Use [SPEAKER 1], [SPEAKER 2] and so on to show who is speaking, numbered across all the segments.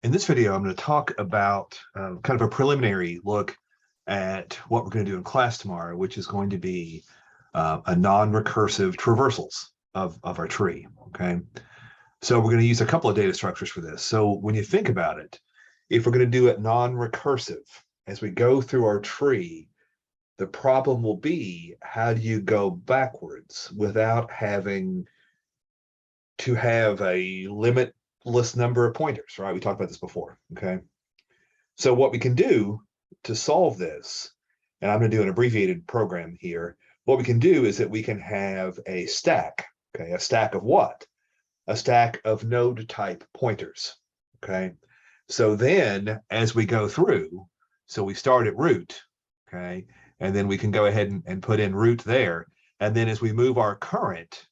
[SPEAKER 1] In this video, I'm going to talk about kind of a preliminary look at what we're going to do in class tomorrow, which is going to be a non-recursive traversals of our tree, okay? So we're going to use a couple of data structures for this. So when you think about it, if we're going to do it non-recursive, as we go through our tree, the problem will be, how do you go backwards without having to have a limitless number of pointers, right? We talked about this before, okay? So what we can do to solve this, and I'm going to do an abbreviated program here, what we can do is that we can have a stack, okay? A stack of what? A stack of node type pointers, okay? So then as we go through, so we start at root, okay? And then we can go ahead and put in root there. And then as we move our current,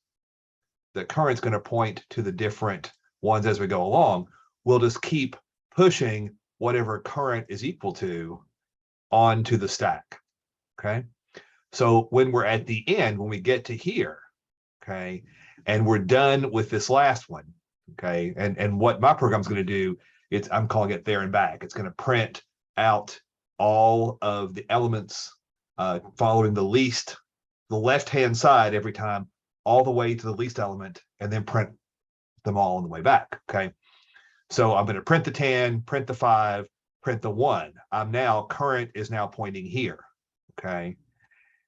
[SPEAKER 1] the current's going to point to the different ones as we go along. We'll just keep pushing whatever current is equal to onto the stack, okay? So when we're at the end, when we get to here, okay, and we're done with this last one, okay, and what my program's going to do, I'm calling it there and back. It's going to print out all of the elements following the left-hand side every time, all the way to the least element, and then print them all on the way back, okay? So I'm going to print the 10, print the 5, print the 1. Current is now pointing here, okay?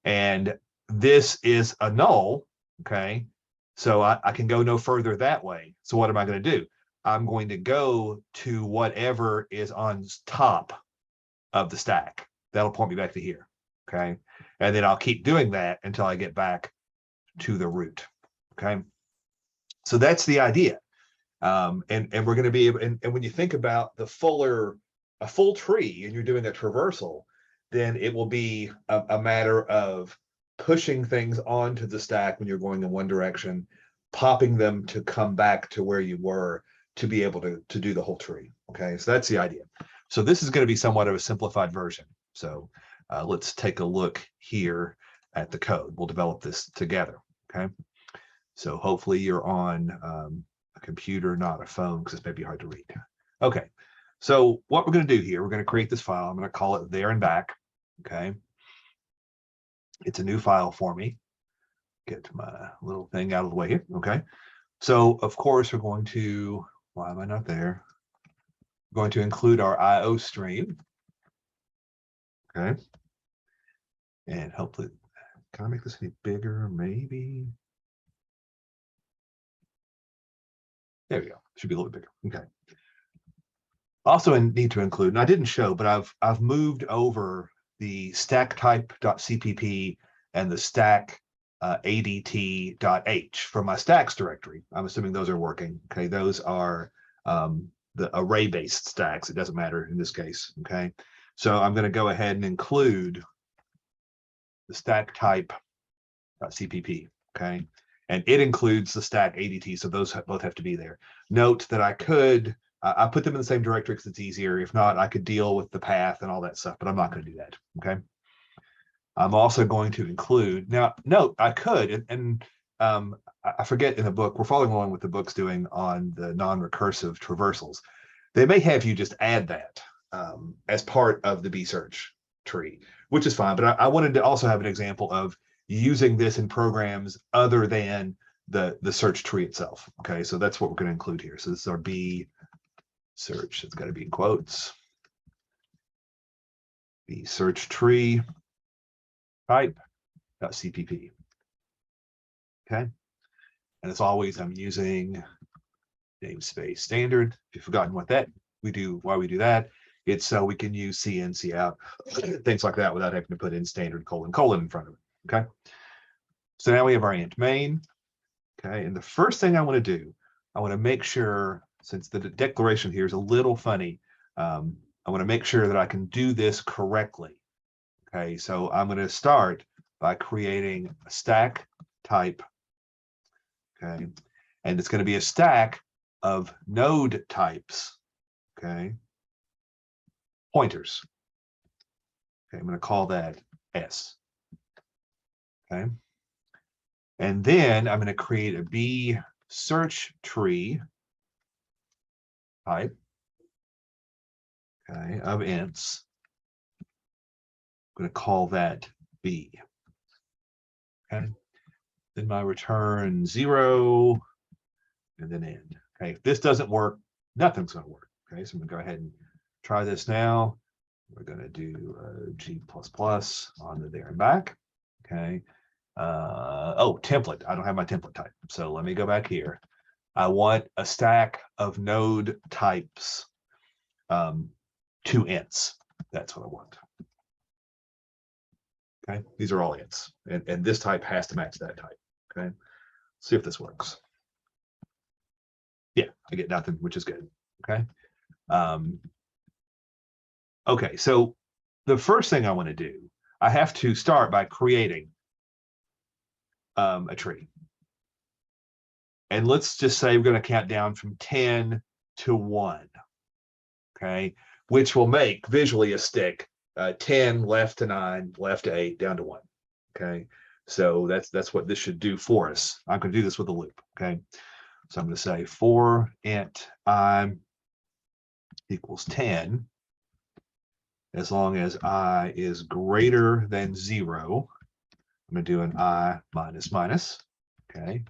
[SPEAKER 1] And this is a null, okay? So I can go no further that way. So what am I going to do? I'm going to go to whatever is on top of the stack. That'll point me back to here, okay? And then I'll keep doing that until I get back to the root, okay? So that's the idea. And we're going to be able, and when you think about a full tree, and you're doing a traversal, then it will be a matter of pushing things onto the stack when you're going in one direction, popping them to come back to where you were to be able to do the whole tree, okay? So that's the idea. So this is going to be somewhat of a simplified version. So let's take a look here at the code. We'll develop this together, okay? So hopefully you're on a computer, not a phone, because it's maybe hard to read. Okay, so what we're going to do here, we're going to create this file. I'm going to call it there and back, okay? It's a new file for me. Get my little thing out of the way here, okay? So of course we're going to, why am I not there? We're going to include our IO stream, okay? And hopefully, can I make this any bigger? Maybe. There we go. Should be a little bit bigger. Okay. Also, I need to include, and I didn't show, but I've moved over the stacktype.cpp and the stack adt.h from my stacks directory. I'm assuming those are working. Okay, those are the array-based stacks. It doesn't matter in this case. Okay, so I'm going to go ahead and include the stacktype.cpp. Okay. And it includes the stack ADT, so those both have to be there. Note that I put them in the same directory because it's easier. If not, I could deal with the path and all that stuff, but I'm not going to do that, okay? I'm also going to include, now, note, I could, and I forget in the book, we're following along with the book's doing on the non-recursive traversals. They may have you just add that as part of the B search tree, which is fine, but I wanted to also have an example of using this in programs other than the search tree itself. Okay, so that's what we're going to include here. So this is our B search. It's got to be in quotes. B search tree type.cpp. Okay, and as always, I'm using namespace standard. If you've forgotten what that why we do that, it's so we can use C in, C out, things like that without having to put in standard : : in front of it. Okay, so now we have our int main. Okay, and the first thing I want to do, I want to make sure, since the declaration here is a little funny, I want to make sure that I can do this correctly. Okay, so I'm going to start by creating a stack type. Okay, and it's going to be a stack of node types. Okay, pointers. Okay, I'm going to call that S. Okay. And then I'm going to create a B search tree type. okay, of ints. I'm going to call that B. Okay. Then my return 0, and then end. Okay, if this doesn't work, nothing's going to work. Okay, so I'm going to go ahead and try this now. We're going to do G++ on the there and back. Okay. Oh, template. I don't have my template type. So let me go back here. I want a stack of node types, 2 ints. That's what I want. Okay, these are all ints, and this type has to match that type. Okay, see if this works. Yeah, I get nothing, which is good. Okay. Okay, so the first thing I want to do, I have to start by creating a tree. And let's just say we're going to count down from 10 to 1. Okay, which will make visually a stick 10 left to 9, left to 8, down to 1. Okay, so that's what this should do for us. I'm going to do this with a loop. Okay, so I'm going to say for int I equals 10, as long as I is greater than 0. I'm going to do an I minus minus. Okay,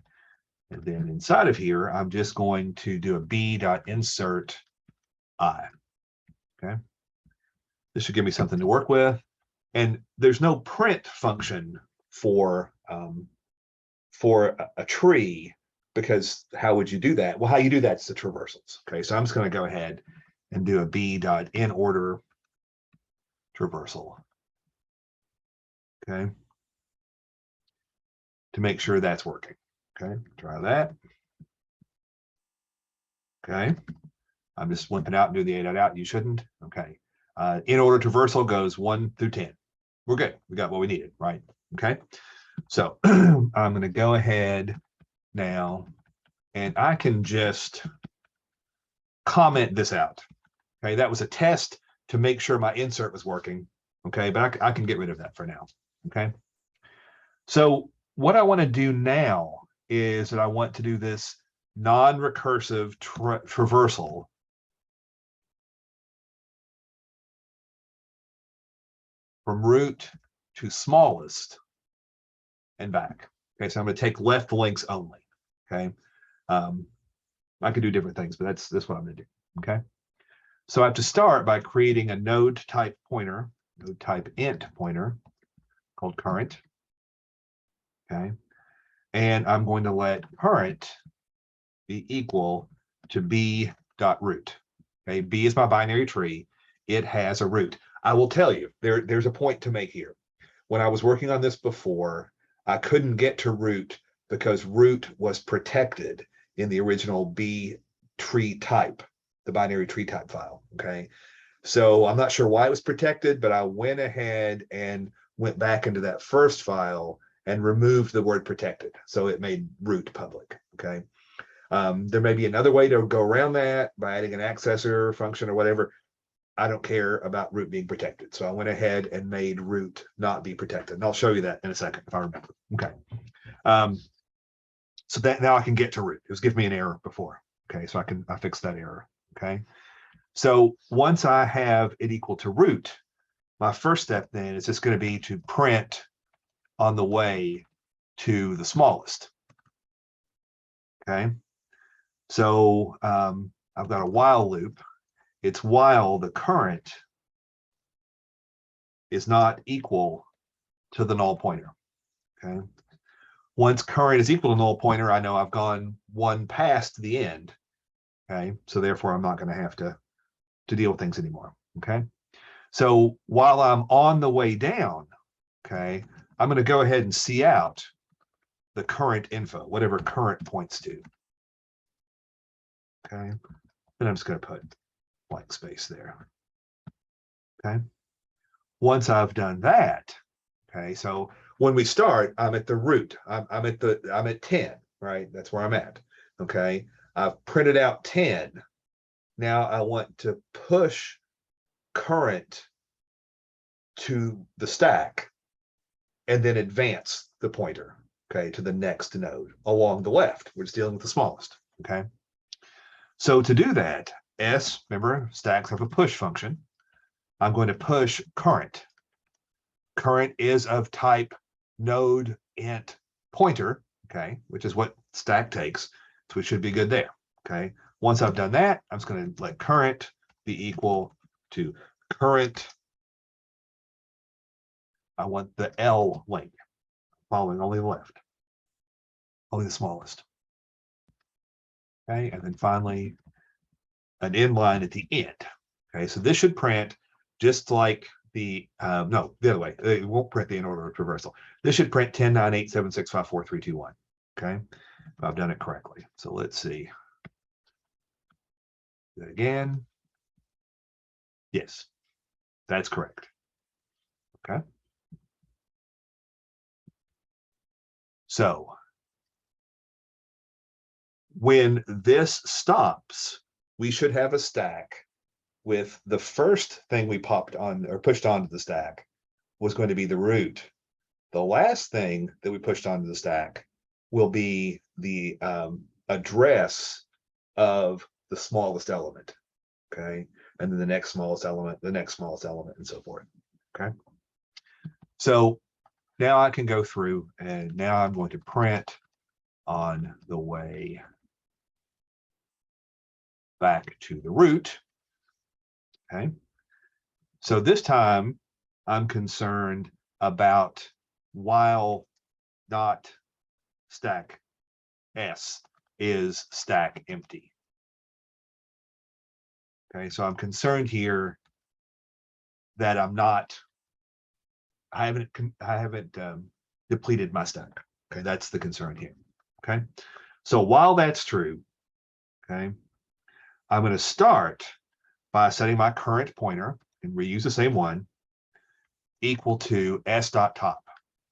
[SPEAKER 1] and then inside of here, I'm just going to do a b.insert I. Okay, this should give me something to work with. And there's no print function for a tree, because how would you do that? Well, how you do that's the traversals. Okay, so I'm just going to go ahead and do a b.inOrder traversal. Okay, to make sure that's working. Okay, try that. Okay, I'm just wimping out and do the a.out. You shouldn't. Okay, inOrder traversal goes 1 through 10. We're good. We got what we needed, right? Okay, so I'm going to go ahead now, and I can just comment this out. Okay, that was a test to make sure my insert was working. Okay, but I can get rid of that for now. Okay, so what I want to do now is that I want to do this non-recursive traversal from root to smallest and back. Okay, so I'm going to take left links only. Okay, I could do different things, but that's what I'm going to do. Okay, so I have to start by creating a NodeType pointer, NodeType int pointer called current. Okay, and I'm going to let current be equal to b.root. Okay, b is my binary tree. It has a root. I will tell you, there's a point to make here. When I was working on this before, I couldn't get to root because root was protected in the original B tree type, the binary tree type file. Okay, so I'm not sure why it was protected, but I went ahead and went back into that first file and removed the word protected, so it made root public. Okay, there may be another way to go around that by adding an accessor function or whatever. I don't care about root being protected, so I went ahead and made root not be protected, and I'll show you that in a second if I remember. Okay, so that now I can get to root. It was giving me an error before. Okay, so I fixed that error. Okay, so once I have it equal to root, my first step then is just going to be to print on the way to the smallest. Okay, so I've got a while loop. It's while the current is not equal to the null pointer. Okay, once current is equal to null pointer, I know I've gone 1 past the end. Okay, so therefore I'm not going to have to deal with things anymore. Okay, so while I'm on the way down, okay, I'm going to go ahead and see out the current info, whatever current points to. Okay, and I'm just going to put blank space there. Okay, once I've done that, okay, so when we start, I'm at the root. I'm at 10, right? That's where I'm at. Okay, I've printed out 10. Now I want to push current to the stack and then advance the pointer, okay, to the next node along the left. We're just dealing with the smallest. Okay, so to do that, remember, stacks have a push function. I'm going to push current. Current is of type node int pointer, okay, which is what stack takes, so it should be good there, okay. Once I've done that, I'm just going to let current be equal to current. I want the L link following only the left, only the smallest. Okay, and then finally an inline at the end. Okay, so this should print just like the no, the other way. It won't print the in order of traversal. This should print 10, 9, 8, 7, 6, 5, 4, 3, 2, 1. Okay, if I've done it correctly. So let's see. Do it again. Yes, that's correct. Okay. So when this stops, we should have a stack with the first thing we popped on or pushed onto the stack was going to be the root. The last thing that we pushed onto the stack will be the address of the smallest element. Okay. And then the next smallest element, the next smallest element, and so forth. Okay. So now I can go through and now I'm going to print on the way back to the root. Okay. So this time I'm concerned about while not stack S is stack empty. Okay, so I'm concerned here that I haven't depleted my stack. Okay, that's the concern here. Okay, so while that's true, okay, I'm going to start by setting my current pointer and reuse the same one equal to s.top.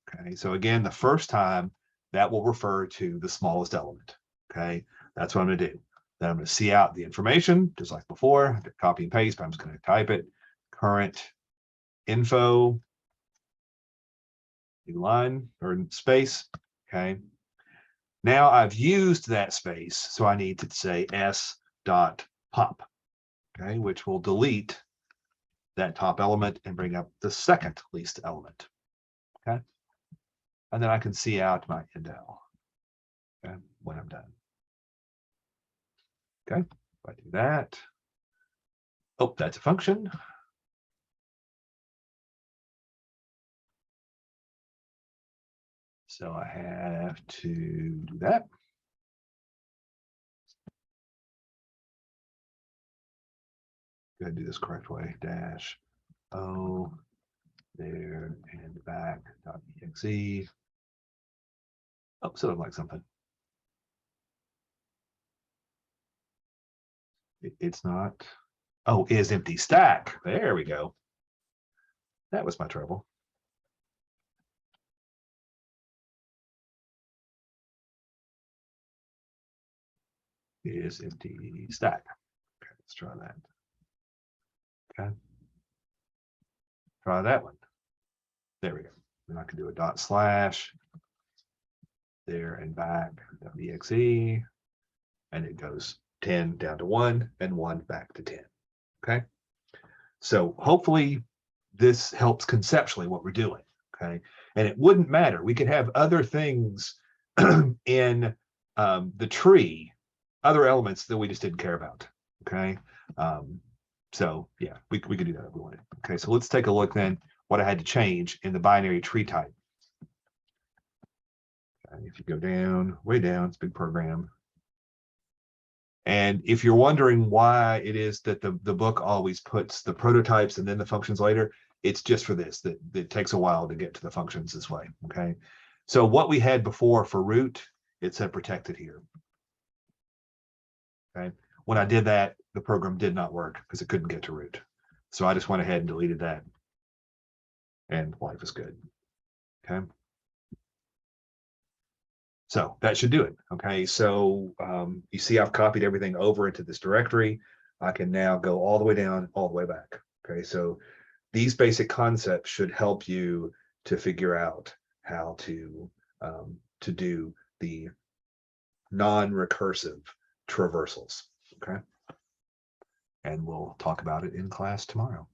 [SPEAKER 1] Okay, so again, the first time that will refer to the smallest element. Okay, that's what I'm going to do. Then I'm going to see out the information just like before, copy and paste, but I'm just going to type it current info, new line or space. Okay, now I've used that space, so I need to say s.pop, okay, which will delete that top element and bring up the second least element. Okay, and then I can see out my indel, okay, when I'm done. Okay, if I do that, oh, that's a function. So I have to do that. Go ahead and do this correct way. Dash O there and back dot exe. Oh, so it like something. It's not. Oh, is empty stack. There we go. That was my trouble. Is empty stack. Okay, let's try that. Okay. Try that one. There we go. Then I can do a dot slash there and back .exe, and it goes 10 down to 1 and 1 back to 10. Okay. So hopefully this helps conceptually what we're doing. Okay. And it wouldn't matter. We could have other things in the tree, other elements that we just didn't care about. Okay. So yeah, we could do that if we wanted. Okay. So let's take a look then what I had to change in the binary tree type. Okay, if you go down, way down, it's a big program. And if you're wondering why it is that the book always puts the prototypes and then the functions later, it's just for this, that it takes a while to get to the functions this way, okay? So what we had before for root, it said protected here, okay? When I did that, the program did not work because it couldn't get to root. So I just went ahead and deleted that, and life is good, okay? So that should do it. Okay, so you see I've copied everything over into this directory. I can now go all the way down, all the way back. Okay, so these basic concepts should help you to figure out how to do the non-recursive traversals. Okay, and we'll talk about it in class tomorrow.